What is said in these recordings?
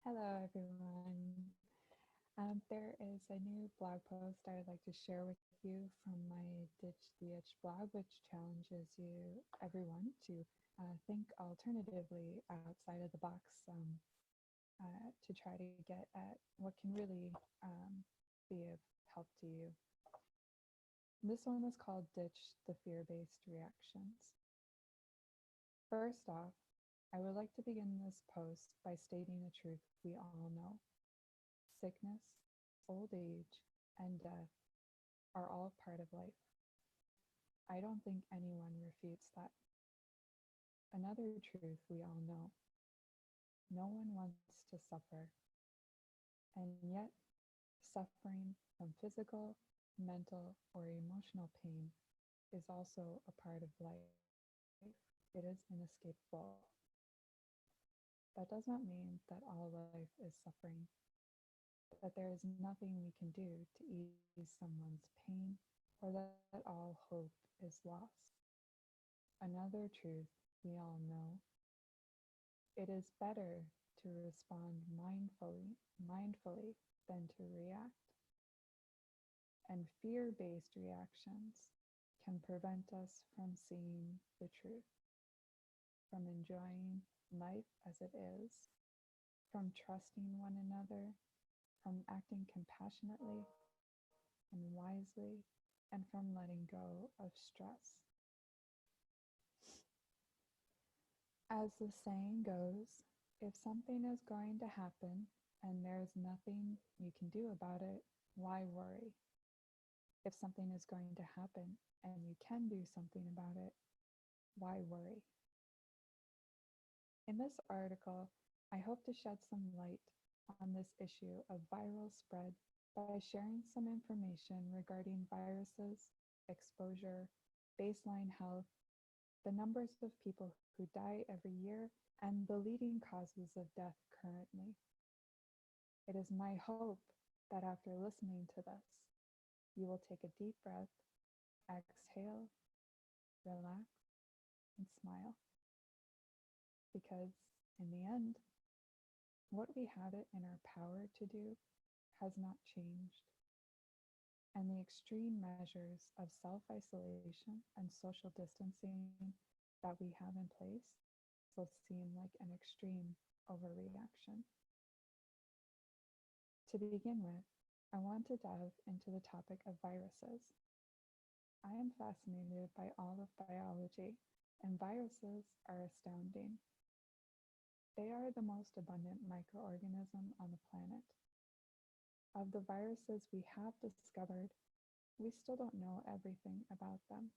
Hello, everyone. There is a new blog post I would like to share with you from my Ditch the Itch blog, which challenges everyone, to think alternatively outside of the box to try to get at what can really be of help to you. This one is called Ditch the Fear Based Reactions. First off, I would like to begin this post by stating a truth we all know. Sickness, old age, and death are all part of life. I don't think anyone refutes that. Another truth we all know: no one wants to suffer, and yet suffering from physical, mental, or emotional pain is also a part of life. It is inescapable. That does not mean that all life is suffering, that there is nothing we can do to ease someone's pain, or that all hope is lost. Another truth we all know: it is better to respond mindfully than to react. And fear-based reactions can prevent us from seeing the truth, from enjoying life as it is, from trusting one another, from acting compassionately and wisely, and from letting go of stress. As the saying goes, if something is going to happen and there's nothing you can do about it, why worry? If something is going to happen and you can do something about it, why worry? In this article, I hope to shed some light on this issue of viral spread by sharing some information regarding viruses, exposure, baseline health, the numbers of people who die every year, and the leading causes of death currently. It is my hope that after listening to this, you will take a deep breath, exhale, relax, and smile. Because in the end, what we have it in our power to do has not changed. And the extreme measures of self-isolation and social distancing that we have in place will seem like an extreme overreaction. To begin with, I want to dive into the topic of viruses. I am fascinated by all of biology, and viruses are astounding. They are the most abundant microorganism on the planet. Of the viruses we have discovered, we still don't know everything about them,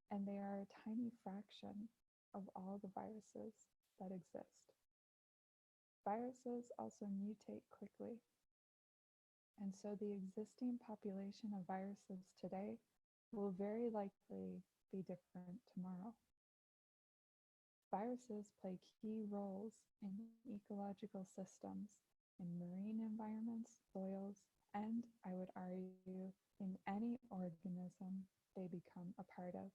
and they are a tiny fraction of all the viruses that exist. Viruses also mutate quickly, and so the existing population of viruses today will very likely be different tomorrow. Viruses play key roles in ecological systems, in marine environments, soils, and I would argue in any organism they become a part of.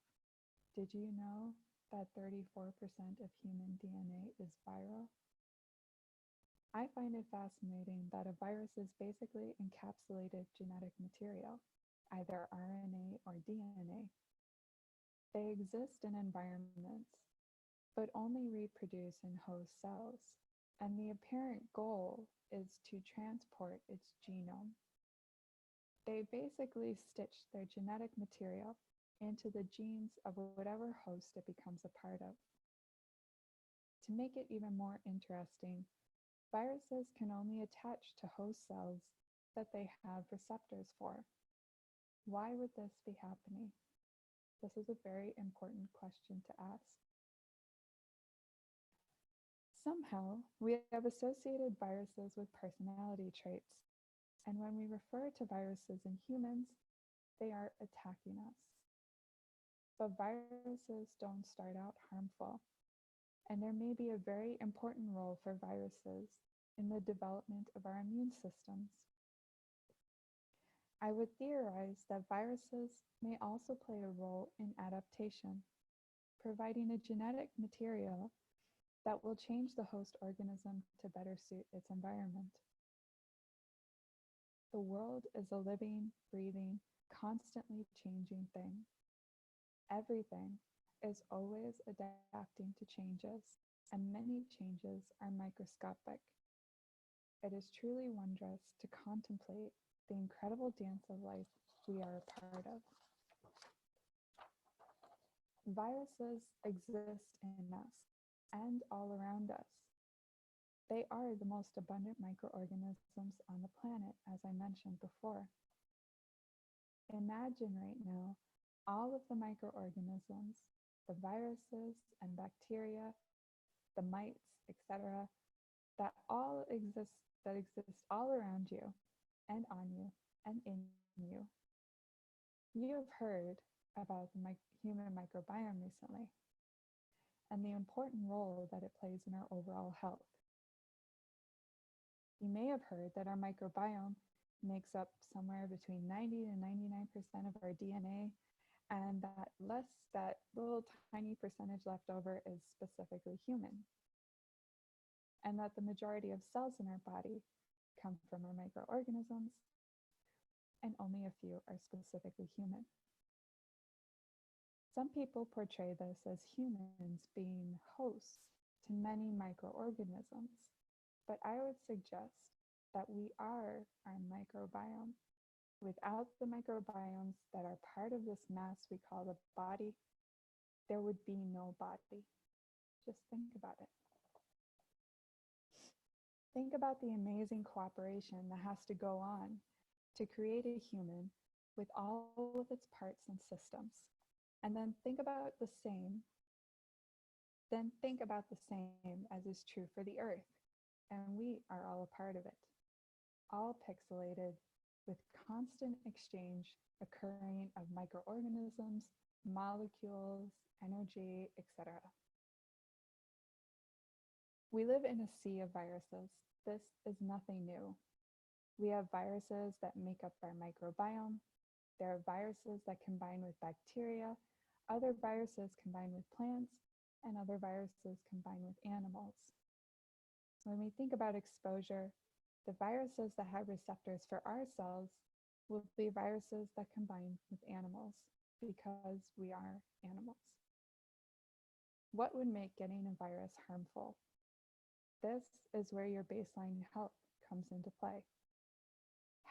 Did you know that 34% of human DNA is viral? I find it fascinating that a virus is basically encapsulated genetic material, either RNA or DNA. They exist in environments, but only reproduce in host cells, and the apparent goal is to transport its genome. They basically stitch their genetic material into the genes of whatever host it becomes a part of. To make it even more interesting, viruses can only attach to host cells that they have receptors for. Why would this be happening? This is a very important question to ask. Somehow, we have associated viruses with personality traits, and when we refer to viruses in humans, they are attacking us. But viruses don't start out harmful, and there may be a very important role for viruses in the development of our immune systems. I would theorize that viruses may also play a role in adaptation, providing a genetic material that will change the host organism to better suit its environment. The world is a living, breathing, constantly changing thing. Everything is always adapting to changes, and many changes are microscopic. It is truly wondrous to contemplate the incredible dance of life we are a part of. Viruses exist in us and all around us. They are the most abundant microorganisms on the planet, as I mentioned before. Imagine right now all of the microorganisms, the viruses and bacteria, the mites, etc., that exist all around you and on you and in you. You have heard about the human microbiome recently and the important role that it plays in our overall health. You may have heard that our microbiome makes up somewhere between 90 to 99% of our DNA, and that little tiny percentage left over is specifically human. And that the majority of cells in our body come from our microorganisms, and only a few are specifically human. Some people portray this as humans being hosts to many microorganisms, but I would suggest that we are our microbiome. Without the microbiomes that are part of this mass we call the body, there would be no body. Just think about it. Think about the amazing cooperation that has to go on to create a human with all of its parts and systems. And then think about the same as is true for the earth. And we are all a part of it, all pixelated with constant exchange occurring of microorganisms, molecules, energy, etc. We live in a sea of viruses. This is nothing new. We have viruses that make up our microbiome. There are viruses that combine with bacteria, other viruses combine with plants, and other viruses combine with animals. When we think about exposure, the viruses that have receptors for our cells will be viruses that combine with animals because we are animals. What would make getting a virus harmful? This is where your baseline health comes into play.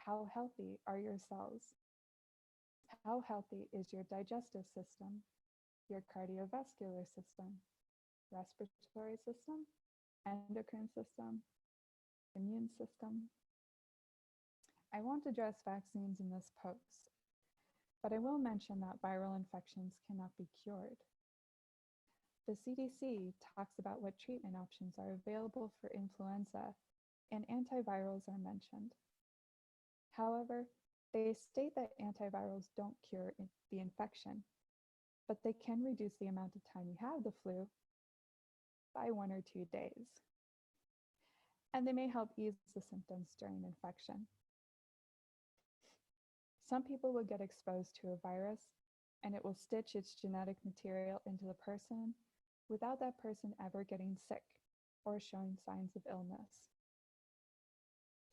How healthy are your cells? How healthy is your digestive system, your cardiovascular system, respiratory system, endocrine system, immune system? I won't address vaccines in this post, but I will mention that viral infections cannot be cured. The CDC talks about what treatment options are available for influenza, and antivirals are mentioned. However, they state that antivirals don't cure the infection, but they can reduce the amount of time you have the flu by 1 or 2 days. And they may help ease the symptoms during infection. Some people will get exposed to a virus and it will stitch its genetic material into the person without that person ever getting sick or showing signs of illness.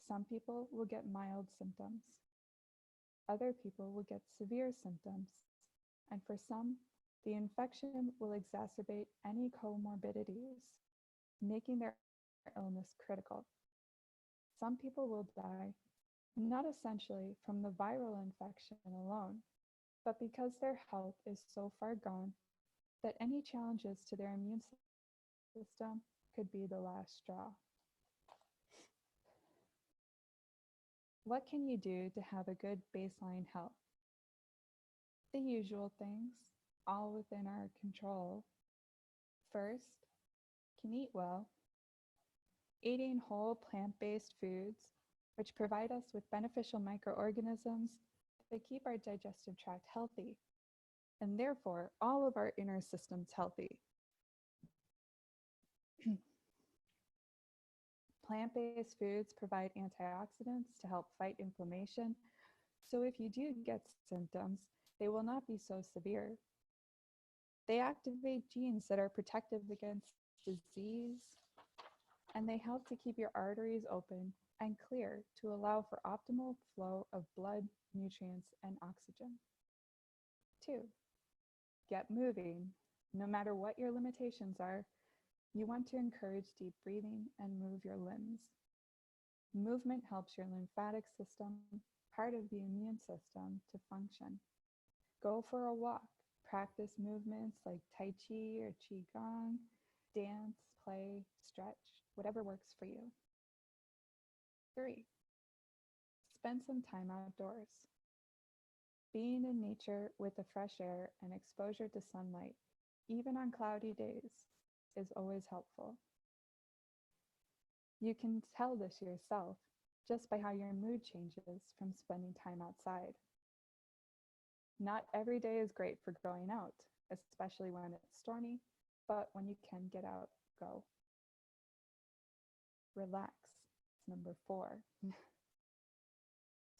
Some people will get mild symptoms. Other people will get severe symptoms. And for some, the infection will exacerbate any comorbidities, making their illness critical. Some people will die, not essentially from the viral infection alone, but because their health is so far gone that any challenges to their immune system could be the last straw. What can you do to have a good baseline health? The usual things, all within our control. First, can eat well. Eating whole plant-based foods, which provide us with beneficial microorganisms that keep our digestive tract healthy, and therefore all of our inner systems healthy. Plant-based foods provide antioxidants to help fight inflammation, so if you do get symptoms, they will not be so severe. They activate genes that are protective against disease, and they help to keep your arteries open and clear to allow for optimal flow of blood, nutrients, and oxygen. 2. Get moving. No matter what your limitations are, you want to encourage deep breathing and move your limbs. Movement helps your lymphatic system, part of the immune system, to function. Go for a walk. Practice movements like Tai Chi or Qigong, dance, play, stretch, whatever works for you. 3. Spend some time outdoors. Being in nature with the fresh air and exposure to sunlight, even on cloudy days, is always helpful. You can tell this yourself just by how your mood changes from spending time outside. Not every day is great for going out, especially when it's stormy, but when you can get out, go. Relax. It's number 4.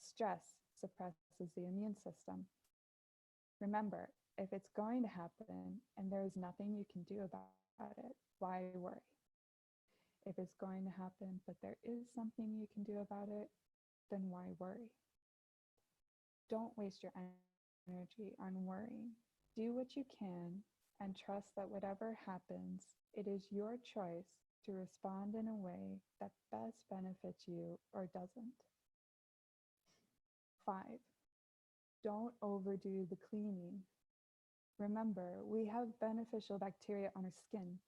Stress suppresses the immune system. Remember, if it's going to happen and there is nothing you can do about it, why worry? If it's going to happen, but there is something you can do about it, then why worry? Don't waste your energy on worrying. Do what you can and trust that whatever happens, it is your choice to respond in a way that best benefits you or doesn't. 5. Don't overdo the cleaning. Remember, we have beneficial bacteria on our skin,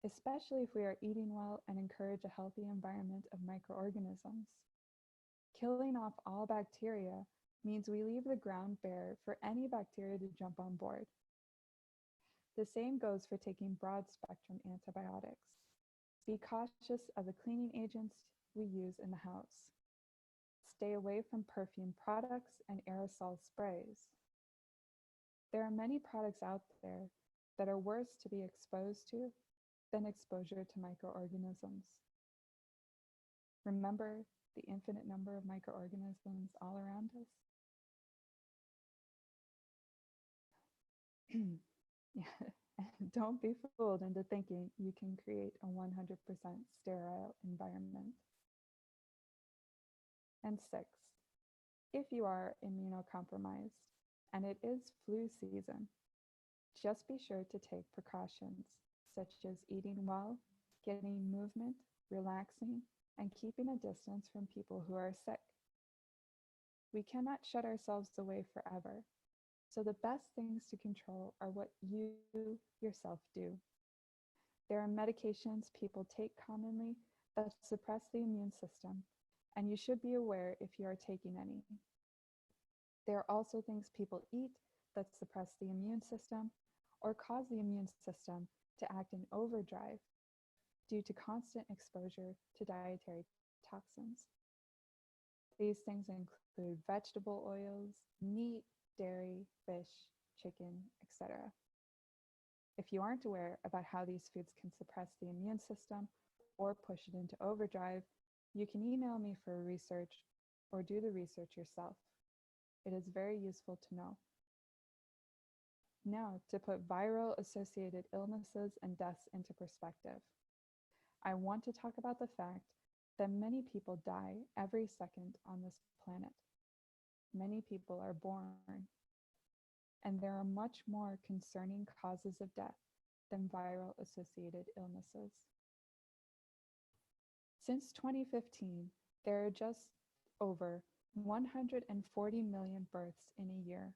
especially if we are eating well and encourage a healthy environment of microorganisms. Killing off all bacteria means we leave the ground bare for any bacteria to jump on board. The same goes for taking broad-spectrum antibiotics. Be cautious of the cleaning agents we use in the house. Stay away from perfume products and aerosol sprays. There are many products out there that are worse to be exposed to than exposure to microorganisms. Remember the infinite number of microorganisms all around us? Don't be fooled into thinking you can create a 100% sterile environment. And 6, if you are immunocompromised and it is flu season, just be sure to take precautions such as eating well, getting movement, relaxing, and keeping a distance from people who are sick. We cannot shut ourselves away forever, so the best things to control are what you yourself do. There are medications people take commonly that suppress the immune system, and you should be aware if you are taking any. There are also things people eat that suppress the immune system or cause the immune system to act in overdrive due to constant exposure to dietary toxins. These things include vegetable oils, meat, dairy, fish, chicken, etc. If you aren't aware about how these foods can suppress the immune system or push it into overdrive, you can email me for research or do the research yourself. It is very useful to know. Now, to put viral-associated illnesses and deaths into perspective, I want to talk about the fact that many people die every second on this planet. Many people are born, and there are much more concerning causes of death than viral-associated illnesses. Since 2015, there are just over 140 million births in a year,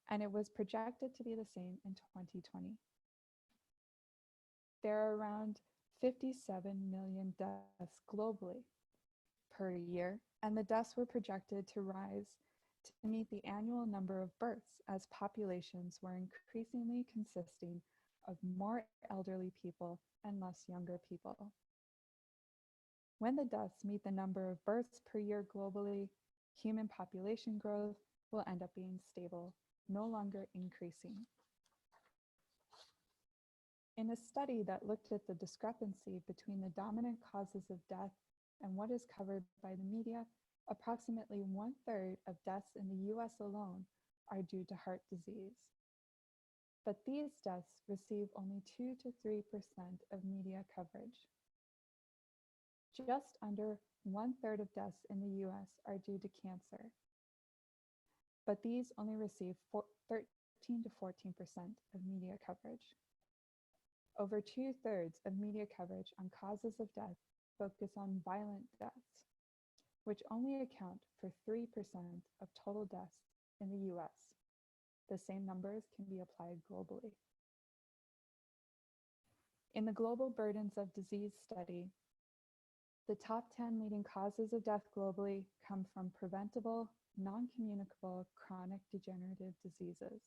and it was projected to be the same in 2020. There are around 57 million deaths globally per year, and the deaths were projected to rise to meet the annual number of births as populations were increasingly consisting of more elderly people and less younger people. When the deaths meet the number of births per year globally, human population growth will end up being stable, no longer increasing. In a study that looked at the discrepancy between the dominant causes of death and what is covered by the media, approximately 1/3 of deaths in the US alone are due to heart disease. But these deaths receive only 2 to 3% of media coverage. Just under 1/3 of deaths in the US are due to cancer, but these only receive 13 to 14% of media coverage. Over 2/3 of media coverage on causes of death focus on violent deaths, which only account for 3% of total deaths in the US. The same numbers can be applied globally. In the Global Burdens of Disease study, the top 10 leading causes of death globally come from preventable, non-communicable chronic degenerative diseases,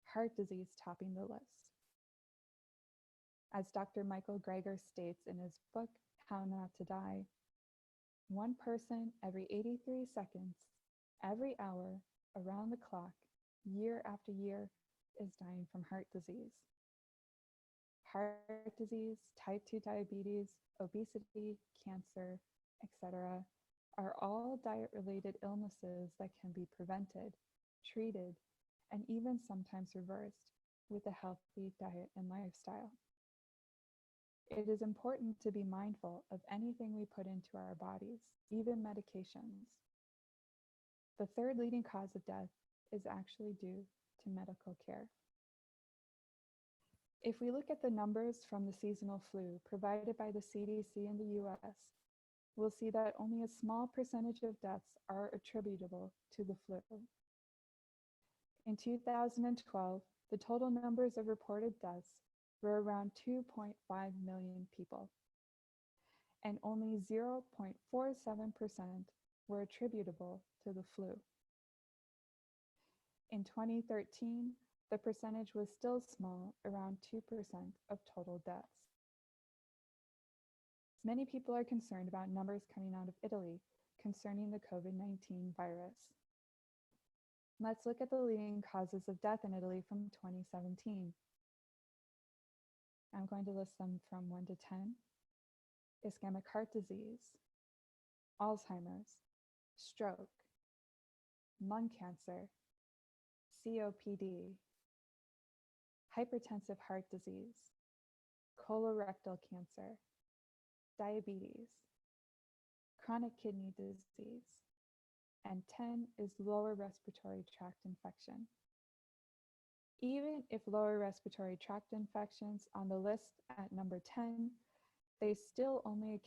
heart disease topping the list. As Dr. Michael Greger states in his book, How Not to Die, one person every 83 seconds, every hour, around the clock, year after year, is dying from heart disease. Heart disease, type 2 diabetes, obesity, cancer, etc., are all diet-related illnesses that can be prevented, treated, and even sometimes reversed with a healthy diet and lifestyle. It is important to be mindful of anything we put into our bodies, even medications. The third leading cause of death is actually due to medical care. If we look at the numbers from the seasonal flu provided by the CDC in the US, we'll see that only a small percentage of deaths are attributable to the flu. In 2012, the total numbers of reported deaths were around 2.5 million people, and only 0.47% were attributable to the flu. In 2013, the percentage was still small, around 2% of total deaths. Many people are concerned about numbers coming out of Italy concerning the COVID-19 virus. Let's look at the leading causes of death in Italy from 2017. I'm going to list them from 1 to 10. Ischemic heart disease, Alzheimer's, stroke, lung cancer, COPD, hypertensive heart disease, colorectal cancer, diabetes, chronic kidney disease, and 10 is lower respiratory tract infection. Even if lower respiratory tract infections on the list at number 10, they still only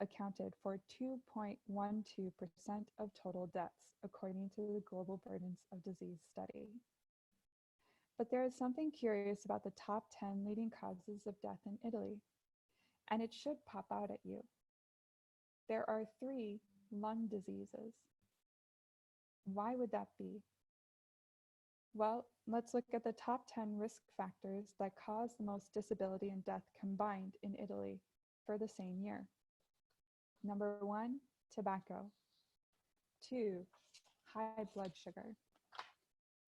accounted for 2.12% of total deaths, according to the Global Burdens of Disease study. But there is something curious about the top 10 leading causes of death in Italy, and it should pop out at you. There are 3 lung diseases. Why would that be? Well, let's look at the top 10 risk factors that cause the most disability and death combined in Italy for the same year. Number 1, tobacco. 2, high blood sugar.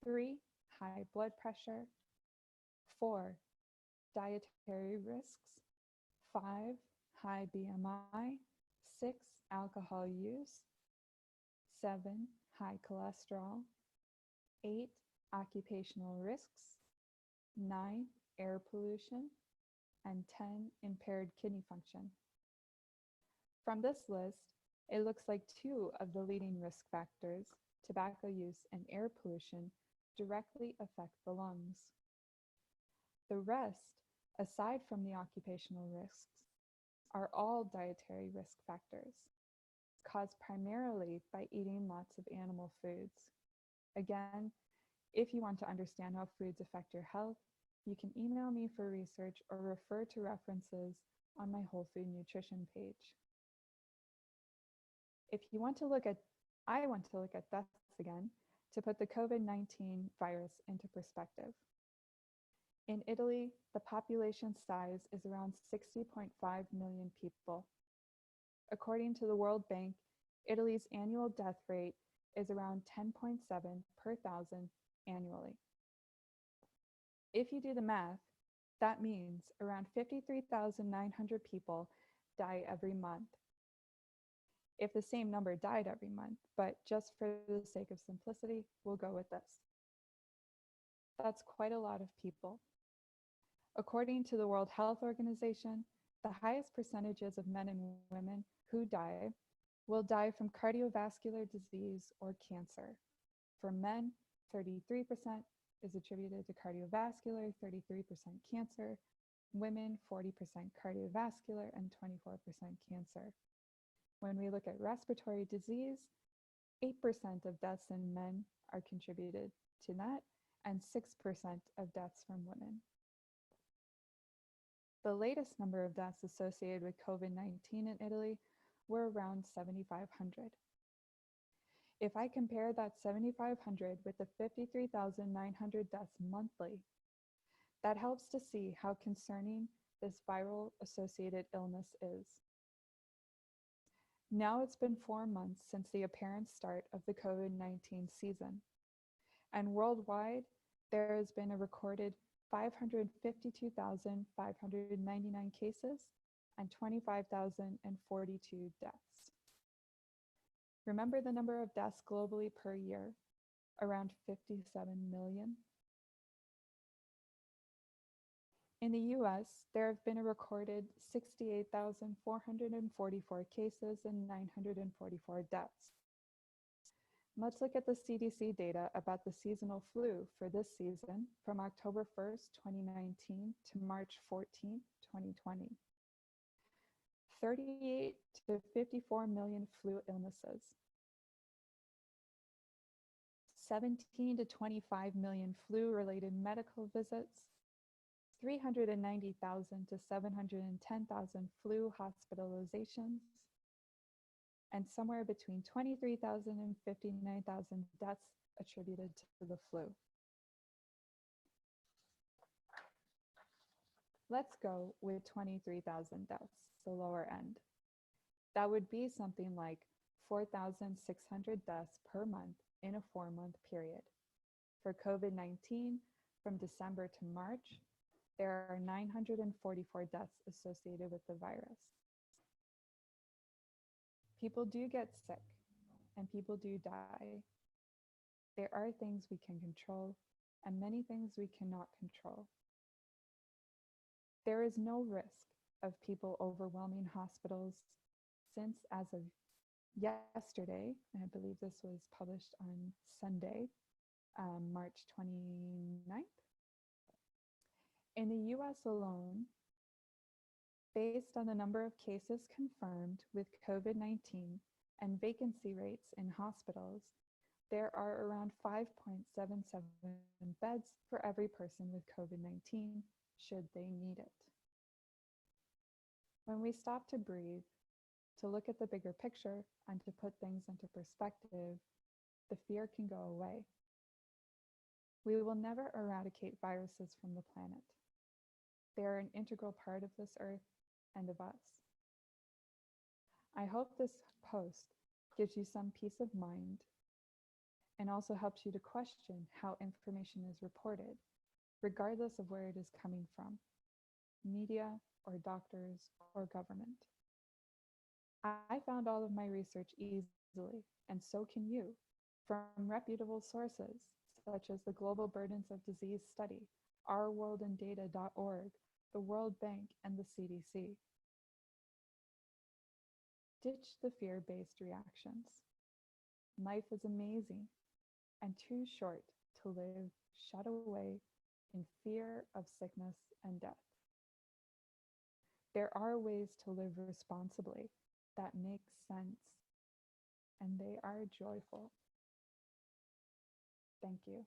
3, high blood pressure. 4, dietary risks. 5, high BMI. 6, alcohol use. 7, high cholesterol. 8, occupational risks. 9, air pollution. And 10, impaired kidney function. From this list, it looks like 2 of the leading risk factors, tobacco use and air pollution, directly affect the lungs. The rest, aside from the occupational risks, are all dietary risk factors, caused primarily by eating lots of animal foods. Again, if you want to understand how foods affect your health, you can email me for research or refer to references on my Whole Food Nutrition page. If you want to look at, I want to look at deaths again to put the COVID-19 virus into perspective. In Italy, the population size is around 60.5 million people. According to the World Bank, Italy's annual death rate is around 10.7 per thousand annually. If you do the math, that means around 53,900 people die every month. If the same number died every month, but just for the sake of simplicity, we'll go with this. That's quite a lot of people. According to the World Health Organization, the highest percentages of men and women who die will die from cardiovascular disease or cancer. For men, 33% is attributed to cardiovascular, 33% cancer. Women, 40% cardiovascular and 24% cancer. When we look at respiratory disease, 8% of deaths in men are contributed to that, and 6% of deaths from women. The latest number of deaths associated with COVID-19 in Italy were around 7,500. If I compare that 7,500 with the 53,900 deaths monthly, that helps to see how concerning this viral associated illness is. Now it's been 4 months since the apparent start of the COVID-19 season, and worldwide, there has been a recorded 552,599 cases and 25,042 deaths. Remember the number of deaths globally per year, around 57 million. In the US, there have been a recorded 68,444 cases and 944 deaths. Let's look at the CDC data about the seasonal flu for this season from October 1st, 2019 to March 14th, 2020. 38 to 54 million flu illnesses. 17 to 25 million flu-related medical visits. 390,000 to 710,000 flu hospitalizations, and somewhere between 23,000 and 59,000 deaths attributed to the flu. Let's go with 23,000 deaths, the lower end. That would be something like 4,600 deaths per month in a 4-month period. For COVID-19, from December to March, there are 944 deaths associated with the virus. People do get sick and people do die. There are things we can control and many things we cannot control. There is no risk of people overwhelming hospitals since, as of yesterday, and I believe this was published on Sunday, March 29th, in the US alone, based on the number of cases confirmed with COVID-19 and vacancy rates in hospitals, there are around 5.77 beds for every person with COVID-19, should they need it. When we stop to breathe, to look at the bigger picture, and to put things into perspective, the fear can go away. We will never eradicate viruses from the planet. They are an integral part of this earth and of us. I hope this post gives you some peace of mind and also helps you to question how information is reported, regardless of where it is coming from, media or doctors or government. I found all of my research easily, and so can you, from reputable sources, such as the Global Burdens of Disease Study, ourworldindata.org, the World Bank, and the CDC. Ditch the fear-based reactions. Life is amazing and too short to live shut away in fear of sickness and death. There are ways to live responsibly that make sense, and they are joyful. Thank you.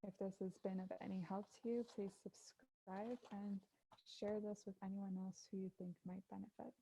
If this has been of any help to you, please subscribe and share this with anyone else who you think might benefit.